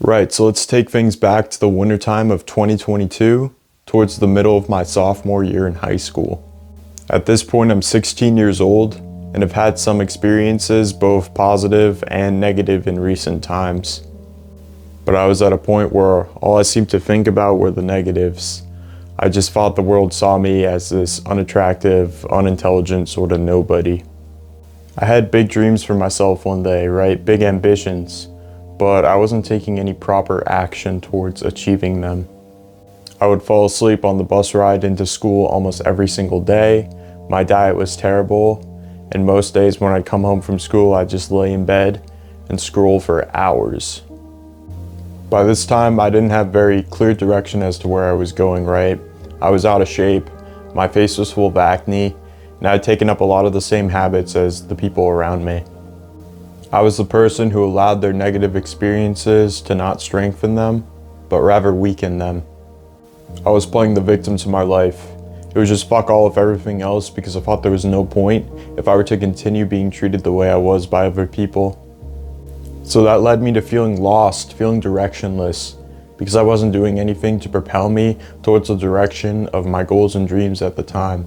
Right, so let's take things back to the wintertime of 2022, towards the middle of my sophomore year in high school. At this point, I'm 16 years old and have had some experiences, both positive and negative, in recent times. But I was at a point where all I seemed to think about were the negatives. I just thought the world saw me as this unattractive, unintelligent sort of nobody. I had big dreams for myself one day, right? Big ambitions. But I wasn't taking any proper action towards achieving them. I would fall asleep on the bus ride into school almost every single day. My diet was terrible, and most days when I'd come home from school, I'd just lay in bed and scroll for hours. By this time, I didn't have very clear direction as to where I was going, right? I was out of shape, my face was full of acne, and I'd taken up a lot of the same habits as the people around me. I was the person who allowed their negative experiences to not strengthen them, but rather weaken them. I was playing the victim to my life. It was just fuck all of everything else because I thought there was no point if I were to continue being treated the way I was by other people. So that led me to feeling lost, feeling directionless, because I wasn't doing anything to propel me towards the direction of my goals and dreams at the time.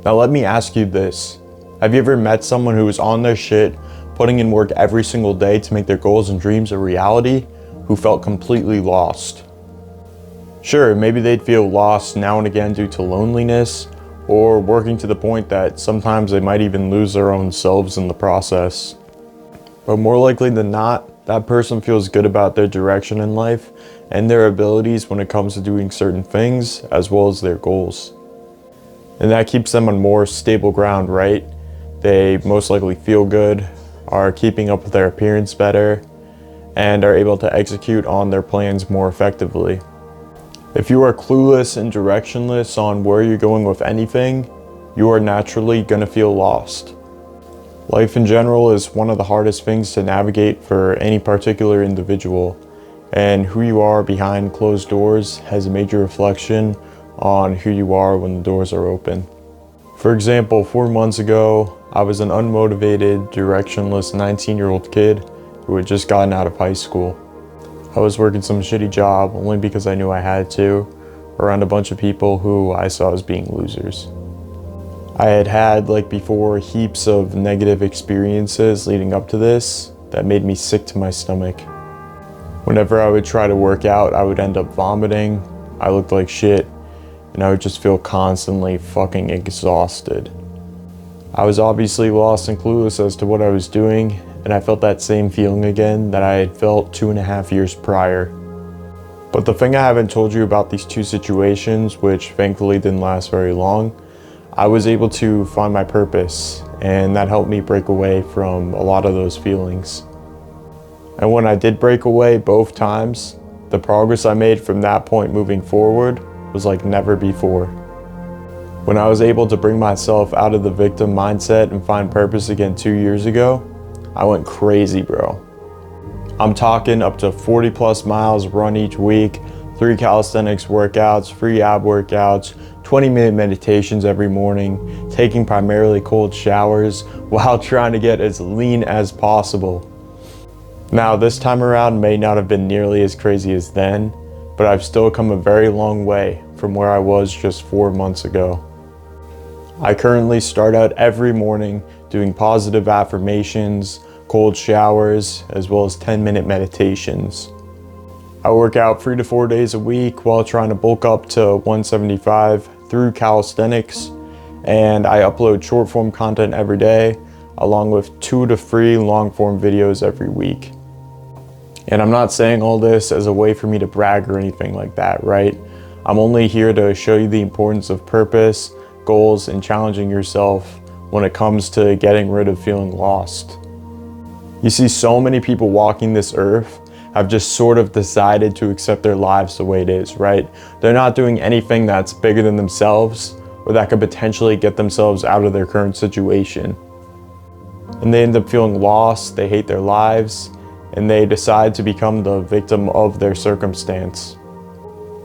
Now let me ask you this. Have you ever met someone who was on their shit, putting in work every single day to make their goals and dreams a reality, who felt completely lost? Sure, maybe they'd feel lost now and again due to loneliness, or working to the point that sometimes they might even lose their own selves in the process. But more likely than not, that person feels good about their direction in life and their abilities when it comes to doing certain things, as well as their goals. And that keeps them on more stable ground, right? They most likely feel good, are keeping up with their appearance better, and are able to execute on their plans more effectively. If you are clueless and directionless on where you're going with anything, you are naturally going to feel lost. Life in general is one of the hardest things to navigate for any particular individual, and who you are behind closed doors has a major reflection on who you are when the doors are open. For example, 4 months ago, I was an unmotivated, directionless 19-year-old kid who had just gotten out of high school. I was working some shitty job only because I knew I had to, around a bunch of people who I saw as being losers. I had, like before, heaps of negative experiences leading up to this that made me sick to my stomach. Whenever I would try to work out, I would end up vomiting, I looked like shit, and I would just feel constantly fucking exhausted. I was obviously lost and clueless as to what I was doing, and I felt that same feeling again that I had felt 2.5 years prior. But the thing I haven't told you about these two situations, which thankfully didn't last very long, I was able to find my purpose, and that helped me break away from a lot of those feelings. And when I did break away both times, the progress I made from that point moving forward was like never before. When I was able to bring myself out of the victim mindset and find purpose again 2 years ago, I went crazy, bro. I'm talking up to 40 plus miles run each week, 3 calisthenics workouts, 3 ab workouts, 20-minute meditations every morning, taking primarily cold showers while trying to get as lean as possible. Now, this time around may not have been nearly as crazy as then, but I've still come a very long way from where I was just 4 months ago. I currently start out every morning doing positive affirmations, cold showers, as well as 10-minute meditations. I work out 3 to 4 days a week while trying to bulk up to 175 through calisthenics, and I upload short form content every day, along with 2 to 3 long form videos every week. And I'm not saying all this as a way for me to brag or anything like that, right? I'm only here to show you the importance of purpose, goals, and challenging yourself when it comes to getting rid of feeling lost. You see, so many people walking this earth have just sort of decided to accept their lives the way it is, right? They're not doing anything that's bigger than themselves or that could potentially get themselves out of their current situation. And they end up feeling lost, they hate their lives, and they decide to become the victim of their circumstance.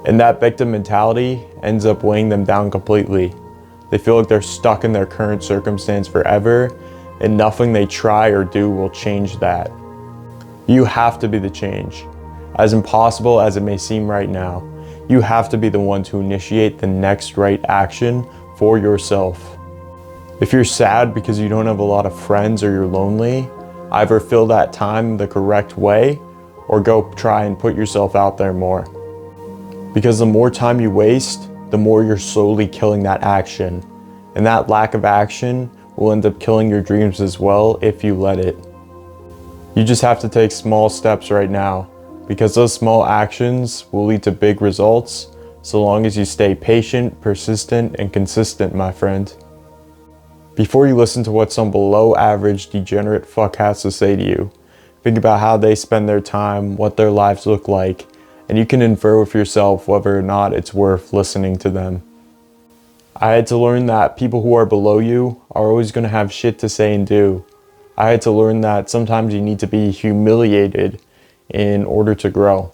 And that victim mentality ends up weighing them down completely. They feel like they're stuck in their current circumstance forever, and nothing they try or do will change that. You have to be the change. As impossible as it may seem right now, you have to be the one to initiate the next right action for yourself. If you're sad because you don't have a lot of friends or you're lonely, either fill that time the correct way or go try and put yourself out there more. Because the more time you waste, the more you're slowly killing that action. And that lack of action will end up killing your dreams as well if you let it. You just have to take small steps right now, because those small actions will lead to big results so long as you stay patient, persistent, and consistent, my friend. Before you listen to what some below average degenerate fuck has to say to you, think about how they spend their time, what their lives look like, and you can infer with yourself whether or not it's worth listening to them. I had to learn that people who are below you are always going to have shit to say and do. I had to learn that sometimes you need to be humiliated in order to grow.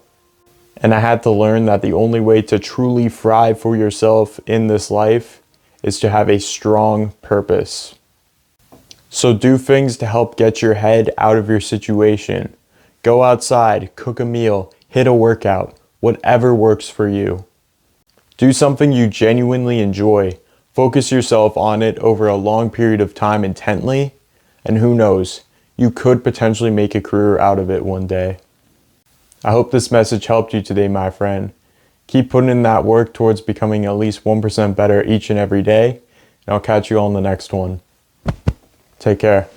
And I had to learn that the only way to truly thrive for yourself in this life is to have a strong purpose. So do things to help get your head out of your situation. Go outside, cook a meal, hit a workout, whatever works for you. Do something you genuinely enjoy. Focus yourself on it over a long period of time intently, and who knows, you could potentially make a career out of it one day. I hope this message helped you today, my friend. Keep putting in that work towards becoming at least 1% better each and every day, and I'll catch you all in the next one. Take care.